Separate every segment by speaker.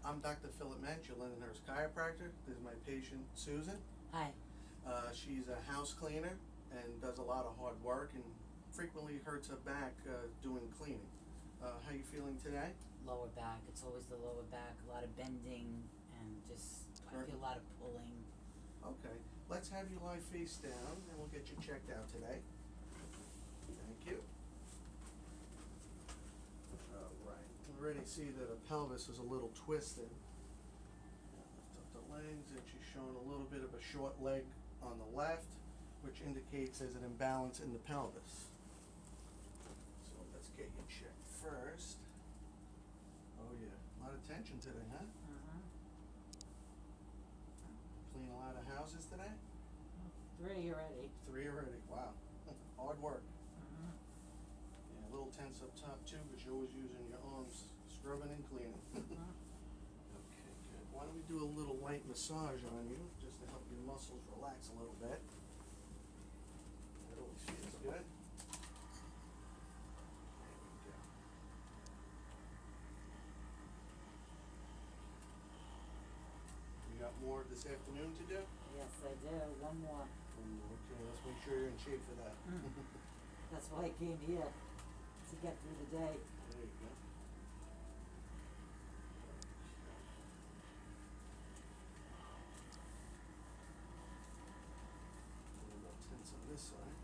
Speaker 1: I'm Dr. Philip Mensch, your Lindenhurst chiropractor. This is my patient, Susan.
Speaker 2: Hi.
Speaker 1: She's a house cleaner and does a lot of hard work and frequently hurts her back doing cleaning. How you feeling today?
Speaker 2: Lower back. It's always the lower back. A lot of bending and just I feel a lot of pulling.
Speaker 1: Okay. Let's have you lie face down and we'll get you checked out today. Thank you. Alright. We already see that the pelvis is a little twisted. Lift up the legs and she's showing a little bit of a short leg on the left, which indicates there's an imbalance in the pelvis. So let's get you checked first. Oh yeah, a lot of tension today, huh? Clean a lot of houses today?
Speaker 2: 3 already.
Speaker 1: 3 already, wow. Hard work. Yeah, a little tense up top too, but you're always using your arms, scrubbing and cleaning. Okay, good. Why don't we do a little light massage on you, just to help your muscles relax a little bit. That always feels good. There we go. You got more this afternoon to do?
Speaker 2: Yes, I do. One more.
Speaker 1: Okay, let's make sure you're in shape for that.
Speaker 2: That's why I came here, to get through the day.
Speaker 1: There you go. A little more tense on this side.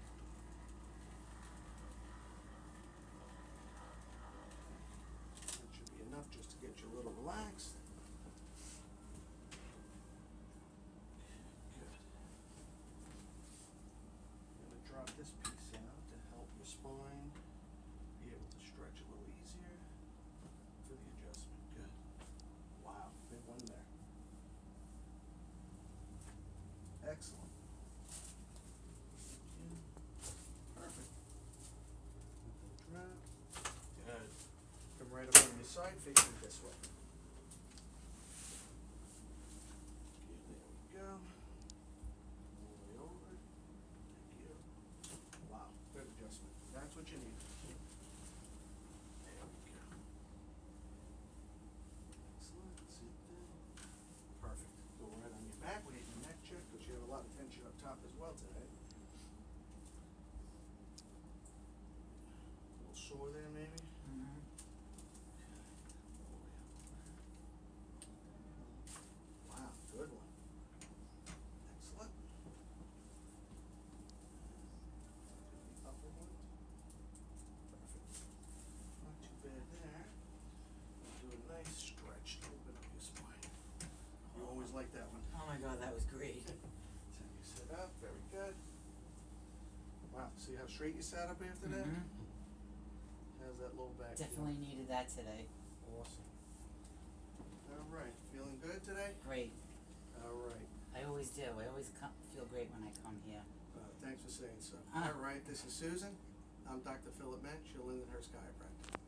Speaker 1: That should be enough just to get you a little relaxed. Good. I'm gonna drop this piece out to help your spine be able to stretch a little easier for the adjustment. Good. Wow, big one there. Excellent. Perfect. Drop. Good. Come right up on your side, facing this way. Okay, there we go. All the way over. Thank you. Wow, good adjustment. That's what you need. There we go. Excellent. Sit down. Perfect. Go right on your back. We need your neck check because you have a lot of tension up top as well today. A little sore there, maybe? Wow, good one. Excellent. The upper one. Perfect. Not too bad there. Do a nice stretch to open up your spine. You always like that one.
Speaker 2: Oh my God, that was great.
Speaker 1: So you sit up, very good. Wow, see how straight you sat up after that? How's that low back feel?
Speaker 2: Definitely needed that today.
Speaker 1: Awesome. All right, feeling good today?
Speaker 2: Great.
Speaker 1: All right.
Speaker 2: I always do. I always feel great when I come here.
Speaker 1: Thanks for saying so. All right, this is Susan. I'm Dr. Philip Mensch, your Lindenhurst chiropractor.